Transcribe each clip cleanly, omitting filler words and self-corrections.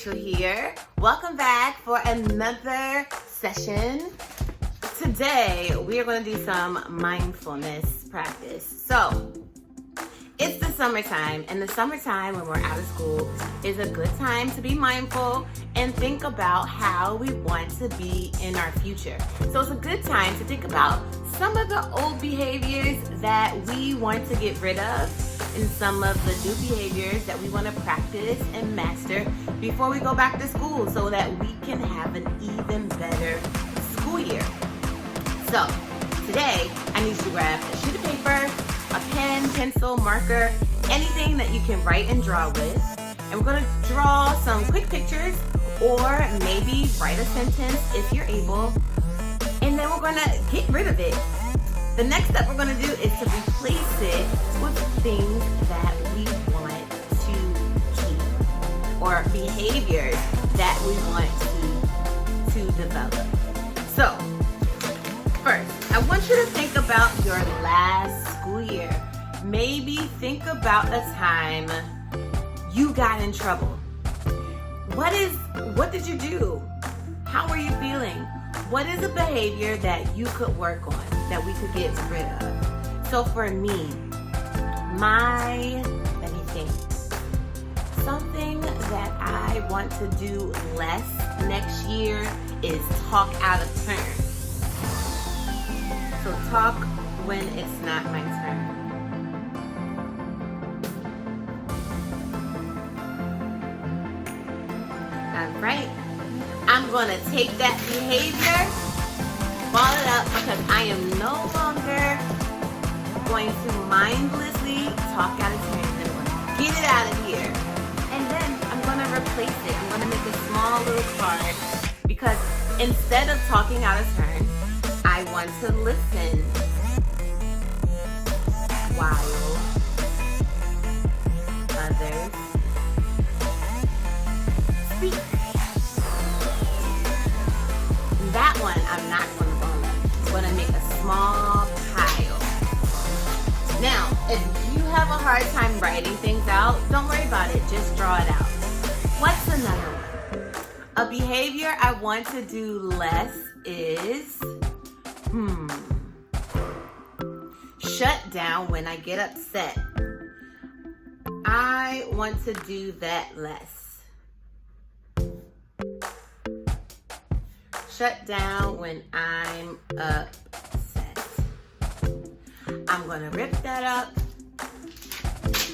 Rachel here. Welcome back for another session. Today, we are going to do some mindfulness practice. So, it's the summertime, and the summertime when we're out of school is a good time to be mindful and think about how we want to be in our future. So it's a good time to think about some of the old behaviors that we want to get rid of and some of the new behaviors that we want to practice and master before we go back to school so that we can have an even better school year. So today, I need you to grab a sheet of paper, a pen, pencil, marker, anything that you can write and draw with. And we're going to draw some quick pictures or maybe write a sentence if you're able. And then we're going to get rid of it. The next step we're going to do is to replace it with things that we want to keep or behaviors that we want to develop. So, first, I want you to think about your last school year. Maybe think about a time you got in trouble. What did you do? How were you feeling? What is a behavior that you could work on, that we could get rid of? So for me, let me think. Something that I want to do less next year is talk out of turn. So talk when it's not my turn. All right. I'm going to take that behavior, ball it up, because I am no longer going to mindlessly talk out of turn. I'm going to get it out of here. And then I'm going to replace it. I'm going to make a small little card because instead of talking out of turn, I want to listen while others speak. That one I'm not going to ball up. I'm going to make a small pile. Now, if you have a hard time writing things out, don't worry about it. Just draw it out. What's another one? A behavior I want to do less is shut down when I get upset. I want to do that less. Shut down when I'm upset. I'm going to rip that up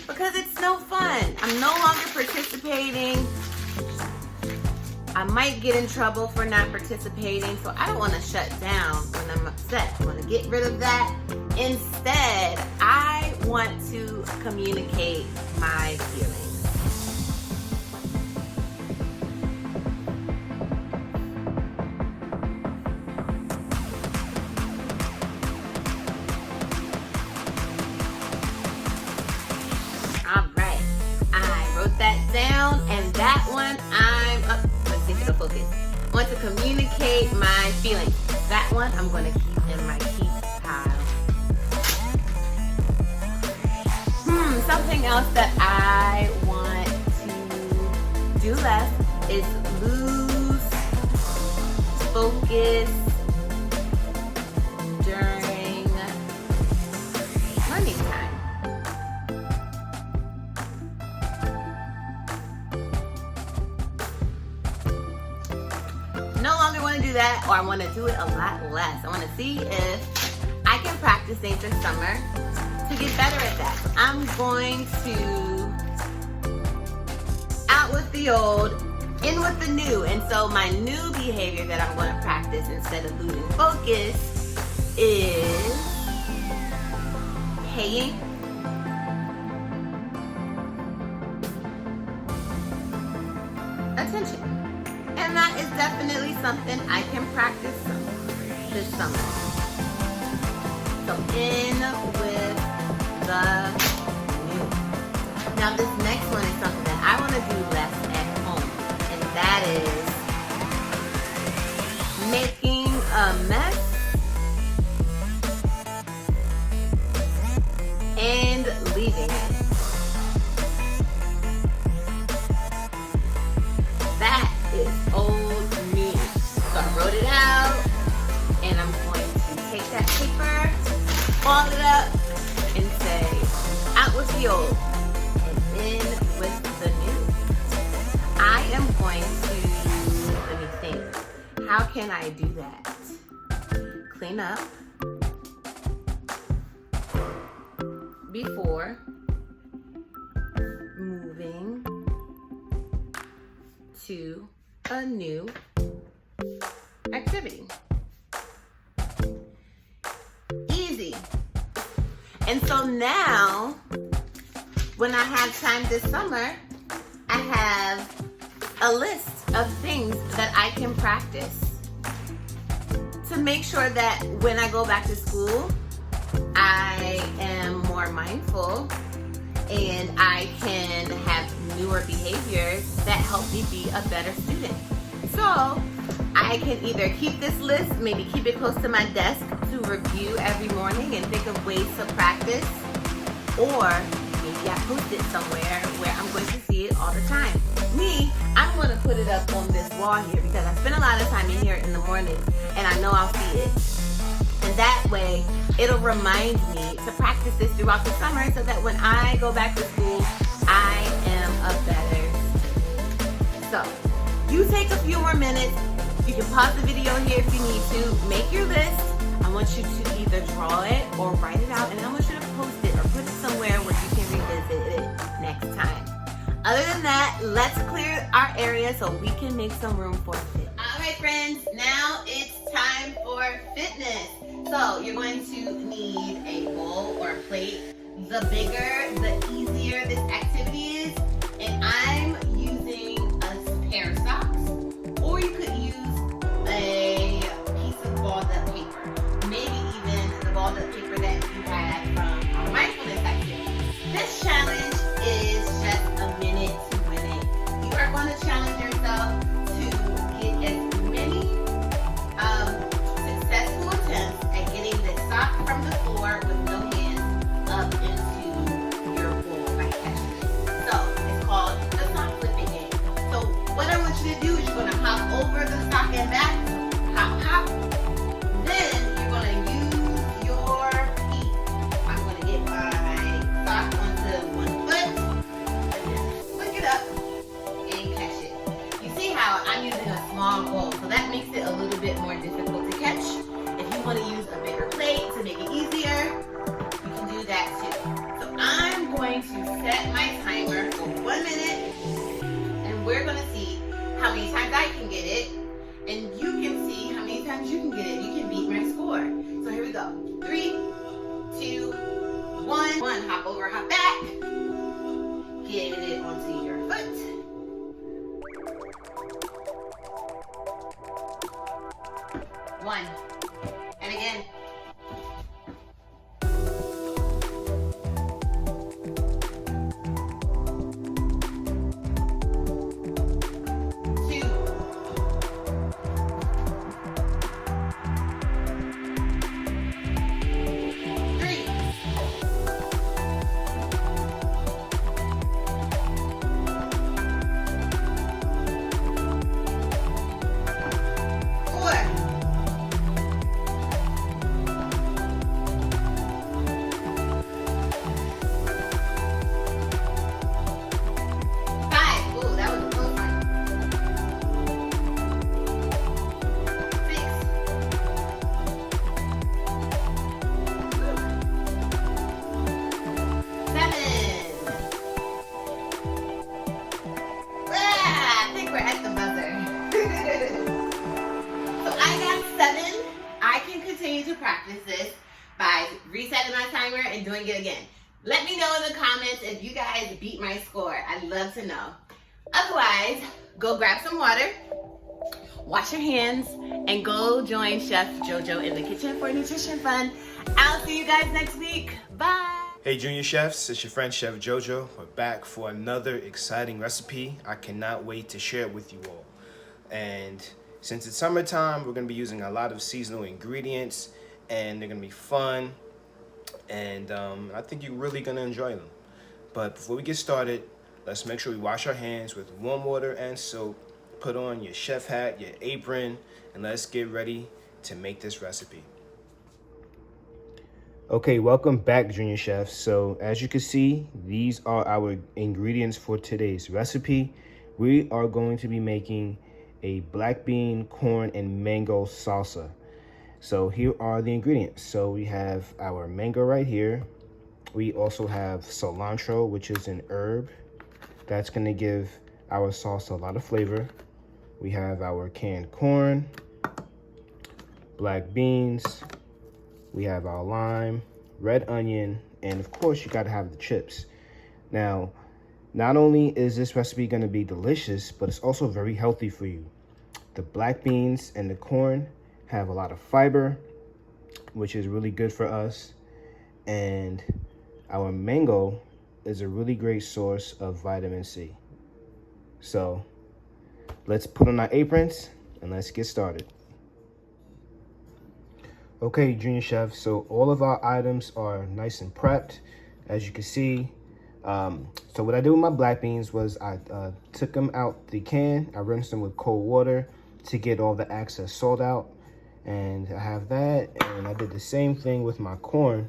because it's no fun. I'm no longer participating. I might get in trouble for not participating, so I don't want to shut down when I'm upset. I want to get rid of that. Instead, I want to communicate my feelings. All right, I wrote that down, and that one I'm up. Let's see if it'll focus. I want to communicate my feelings. That one I'm going to keep in my keep pile. Something else that I want to do less is lose focus during learning time. No longer want to do that, or I want to do it a lot less. I want to see if I can practice things this summer to get better at that. I'm going to out with the old, in with the new. And so my new behavior that I'm going to practice instead of losing focus is paying attention. And that is definitely something I can practice this summer. So in with the new. Now this next one is something that I want to do less at home, and that is making a mess and leaving it. That am going to, let me think, how can I do that? Clean up before moving to a new activity. Easy. And so now, when I have time this summer, I have a list of things that I can practice to make sure that when I go back to school, I am more mindful and I can have newer behaviors that help me be a better student. So I can either keep this list, maybe keep it close to my desk to review every morning and think of ways to practice, or maybe I post it somewhere where I'm going to see it all the time. Me, I'm going to put it up on this wall here because I spend a lot of time in here in the morning and I know I'll see it. And that way, it'll remind me to practice this throughout the summer so that when I go back to school, I am a better student. So, you take a few more minutes. You can pause the video here if you need to. Make your list. I want you to either draw it or write it out, and I want you to post it or put it somewhere where you can revisit it next time. Other than that, let's clear our area so we can make some room for fit. All right, friends, now it's time for fitness. So you're going to need a bowl or a plate. The bigger, the easier this activity is. And I'm using a pair of socks, or you could use a piece of balled up paper. Maybe even the balled up paper that you had from our mindfulness activity. This challenge is just a minute to win it. You are going to challenge yourself to get as many successful attempts at getting the sock from the floor with no hands up into your bowl by catching it. So it's called the sock flipping game. So what I want you to do is you're going to hop over the sock and back, hop, hop. Then you're going to use your feet. I'm going to get my sock onto one foot and then flick it up and catch it. You see how I'm using a small bowl, so that makes it a little bit more difficult to catch. If you want to use a bigger plate to make it easier, you can do that too. So I'm going to set my timer for 1 minute, and we're going to see how many times I can get it, and you can see how many times you can get it. You can beat my score. So here we go. 3, 2, 1. Hop over, hop back. Get it onto your foot. 1. And again. 2. 3. 4. 5. Ooh, that was a close one. 6. 7. I think we're at the buzzer. So I got 7. I can continue to practice this by resetting my timer and doing it again. Let me know in the comments if you guys beat my score. I'd love to know. Otherwise, go grab some water, wash your hands, and go join Chef JoJo in the kitchen for nutrition fun. I'll see you guys next week. Bye. Hey Junior Chefs, it's your friend Chef JoJo. We're back for another exciting recipe. I cannot wait to share it with you all. And since it's summertime, we're going to be using a lot of seasonal ingredients, and they're going to be fun, and I think you're really going to enjoy them. But before we get started, let's make sure we wash our hands with warm water and soap, put on your chef hat, your apron, and let's get ready to make this recipe. Okay, welcome back, Junior Chefs. So as you can see, these are our ingredients for today's recipe. we are going to be making a black bean, corn, and mango salsa. So here are the ingredients. So we have our mango right here. We also have cilantro, which is an herb. That's gonna give our salsa a lot of flavor. We have our canned corn, black beans, we have our lime, red onion, and of course you gotta have the chips. Now, not only is this recipe gonna be delicious, but it's also very healthy for you. The black beans and the corn have a lot of fiber, which is really good for us. And our mango is a really great source of vitamin C. So let's put on our aprons and let's get started. Okay, Junior Chef, so all of our items are nice and prepped, as you can see. So what I did with my black beans was I took them out the can. I rinsed them with cold water to get all the excess salt out. And I have that, and I did the same thing with my corn.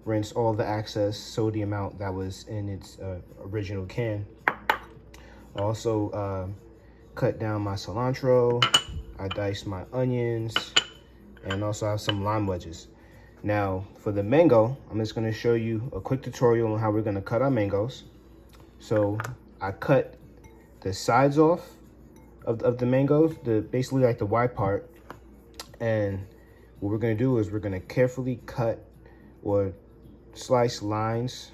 Rinse all the excess sodium out that was in its original can. I also cut down my cilantro. I diced my onions, and also have some lime wedges. Now, for the mango, I'm just gonna show you a quick tutorial on how we're gonna cut our mangoes. So I cut the sides off of the mangoes, basically like the white part. And what we're gonna do is we're gonna carefully cut or slice lines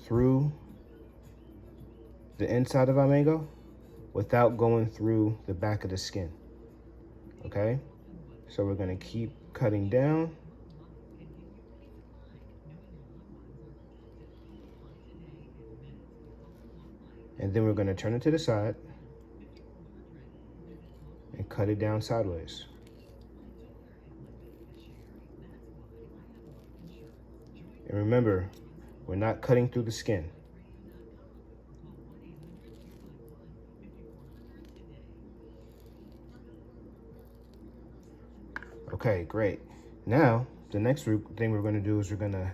through the inside of our mango without going through the back of the skin, okay? So we're gonna keep cutting down. And then we're gonna turn it to the side and cut it down sideways. And remember, we're not cutting through the skin. Okay, great. Now, the next thing we're gonna do is we're gonna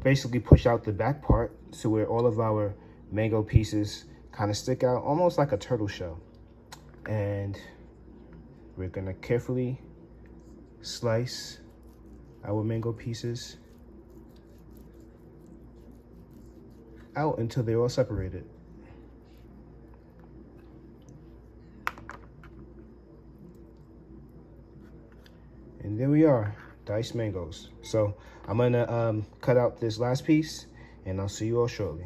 basically push out the back part to where all of our mango pieces kind of stick out, almost like a turtle shell. And we're gonna carefully slice our mango pieces out until they're all separated. And there we are, diced mangoes. So I'm gonna cut out this last piece and I'll see you all shortly.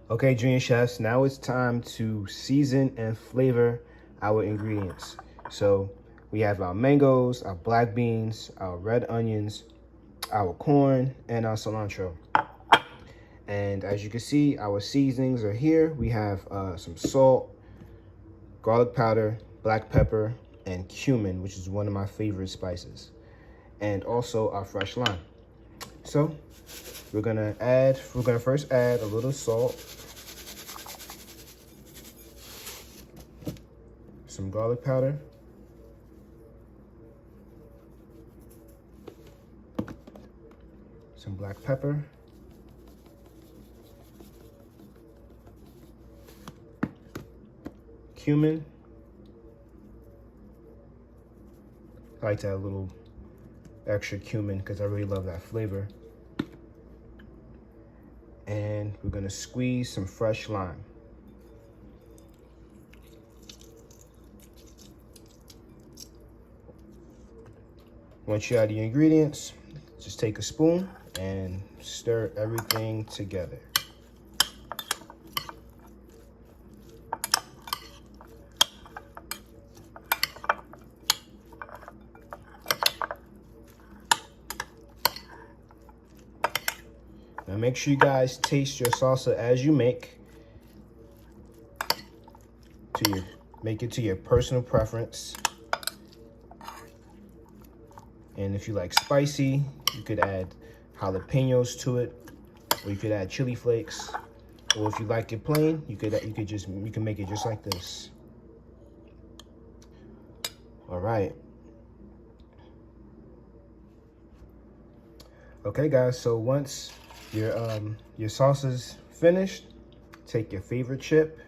Okay, Junior Chefs, now it's time to season and flavor our ingredients. So we have our mangoes, our black beans, our red onions, our corn, and our cilantro. And as you can see, our seasonings are here. We have some salt, garlic powder, black pepper, and cumin, which is one of my favorite spices. And also our fresh lime. So we're gonna first add a little salt, some garlic powder, some black pepper, cumin. I like to add a little extra cumin because I really love that flavor. And we're gonna squeeze some fresh lime. Once you add the ingredients, just take a spoon and stir everything together. Now make sure you guys taste your salsa as you make it to your personal preference. And if you like spicy, you could add jalapenos to it, or you could add chili flakes. Or if you like it plain, you can make it just like this. All right. Okay, guys. So once Your sauce is finished. Take your favorite chip,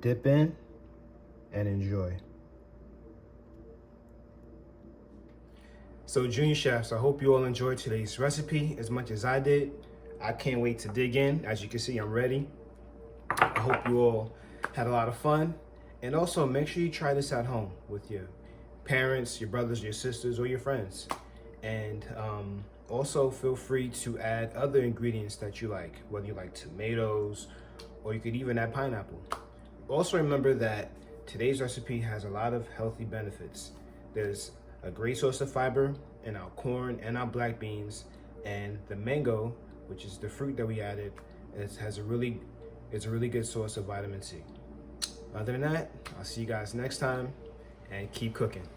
dip in, and enjoy. So Junior Chefs, I hope you all enjoyed today's recipe as much as I did. I can't wait to dig in. As you can see, I'm ready. I hope you all had a lot of fun. And also make sure you try this at home with your parents, your brothers, your sisters, or your friends. And also feel free to add other ingredients that you like, whether you like tomatoes, or you could even add pineapple. Also remember that today's recipe has a lot of healthy benefits. There's a great source of fiber in our corn and our black beans, and the mango, which is the fruit that we added, it's a really good source of vitamin C. Other than that, I'll see you guys next time, and keep cooking.